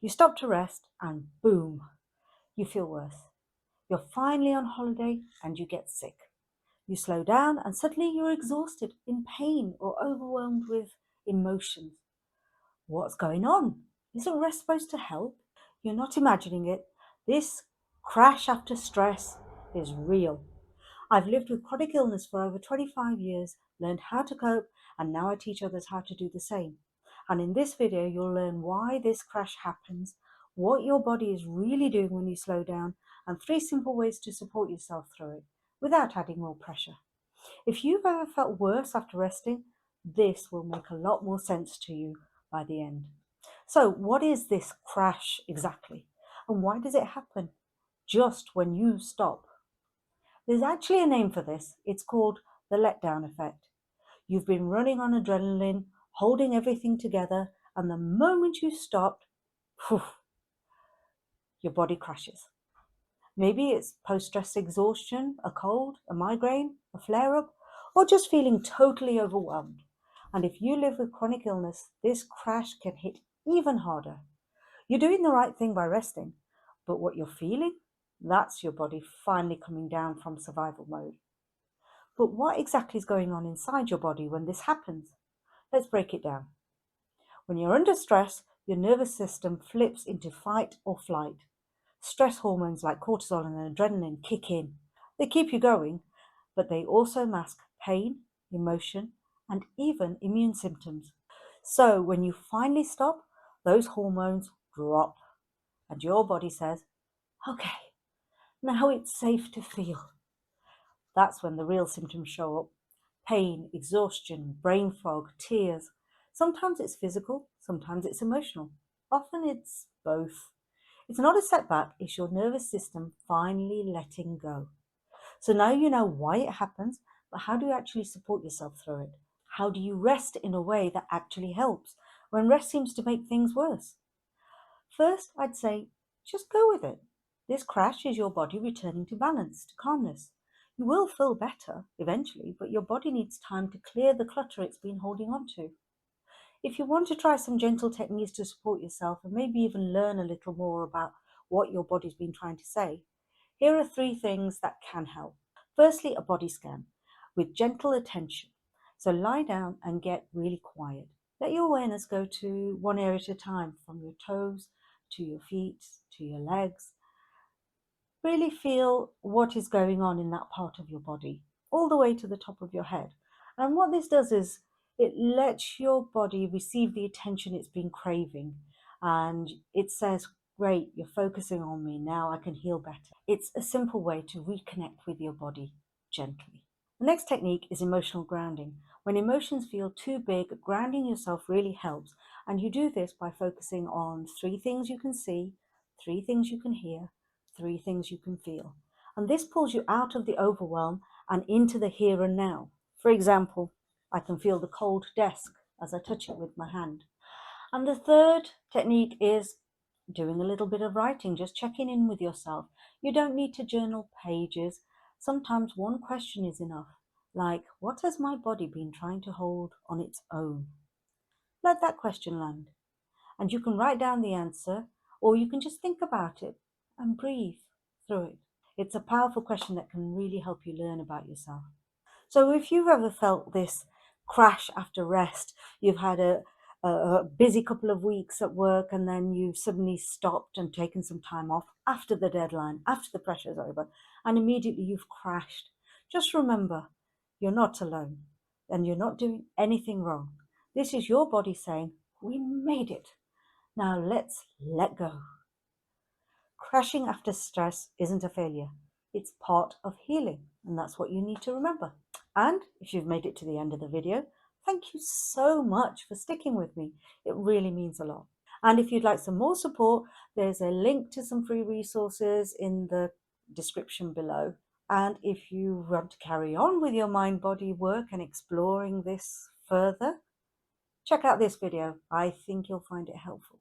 You stop to rest and boom, you feel worse. You're finally on holiday and you get sick. You slow down and suddenly you're exhausted, in pain, or overwhelmed with emotions. What's going on? Isn't rest supposed to help? You're not imagining it. This crash after stress is real. I've lived with chronic illness for over 25 years, learned how to cope, and now I teach others how to do the same. And in this video, you'll learn why this crash happens, what your body is really doing when you slow down, and 3 simple ways to support yourself through it without adding more pressure. If you've ever felt worse after resting, this will make a lot more sense to you by the end. So, what is this crash exactly? And why does it happen just when you stop? There's actually a name for this. It's called the letdown effect. You've been running on adrenaline, holding everything together, and the moment you stopped, your body crashes. Maybe it's post-stress exhaustion, a cold, a migraine, a flare-up, or just feeling totally overwhelmed. And if you live with chronic illness, this crash can hit even harder. You're doing the right thing by resting, but what you're feeling, that's your body finally coming down from survival mode. But what exactly is going on inside your body when this happens? Let's break it down. When you're under stress, your nervous system flips into fight or flight. Stress hormones like cortisol and adrenaline kick in. They keep you going, but they also mask pain, emotion, and even immune symptoms. So when you finally stop, those hormones drop, and your body says, okay, now it's safe to feel. That's when the real symptoms show up. Pain, exhaustion, brain fog, tears. Sometimes it's physical, sometimes it's emotional. Often it's both. It's not a setback, it's your nervous system finally letting go. So now you know why it happens, but how do you actually support yourself through it? How do you rest in a way that actually helps when rest seems to make things worse? First, I'd say just go with it. This crash is your body returning to balance, to calmness. You will feel better eventually, but your body needs time to clear the clutter it's been holding on to. If you want to try some gentle techniques to support yourself and maybe even learn a little more about what your body's been trying to say, here are 3 things that can help. Firstly, a body scan with gentle attention. So lie down and get really quiet. Let your awareness go to one area at a time, from your toes to your feet to your legs. Really feel what is going on in that part of your body, all the way to the top of your head. And what this does is it lets your body receive the attention it's been craving. And it says, great, you're focusing on me, now I can heal better. It's a simple way to reconnect with your body gently. The next technique is emotional grounding. When emotions feel too big, grounding yourself really helps. And you do this by focusing on 3 things you can see, 3 things you can hear, 3 things you can feel. And this pulls you out of the overwhelm and into the here and now. For example, I can feel the cold desk as I touch it with my hand. And the third technique is doing a little bit of writing, just checking in with yourself. You don't need to journal pages. Sometimes one question is enough, like, what has my body been trying to hold on its own? Let that question land. And you can write down the answer, or you can just think about it and breathe through it. It's a powerful question that can really help you learn about yourself. So if you've ever felt this crash after rest, you've had a busy couple of weeks at work and then you've suddenly stopped and taken some time off after the deadline, after the pressure's over, and immediately you've crashed. Just remember, you're not alone and you're not doing anything wrong. This is your body saying, we made it. Now let's let go. Crashing after stress isn't a failure. It's part of healing, and that's what you need to remember. And if you've made it to the end of the video, thank you so much for sticking with me. It really means a lot. And if you'd like some more support, there's a link to some free resources in the description below. And if you want to carry on with your mind-body work and exploring this further, check out this video. I think you'll find it helpful.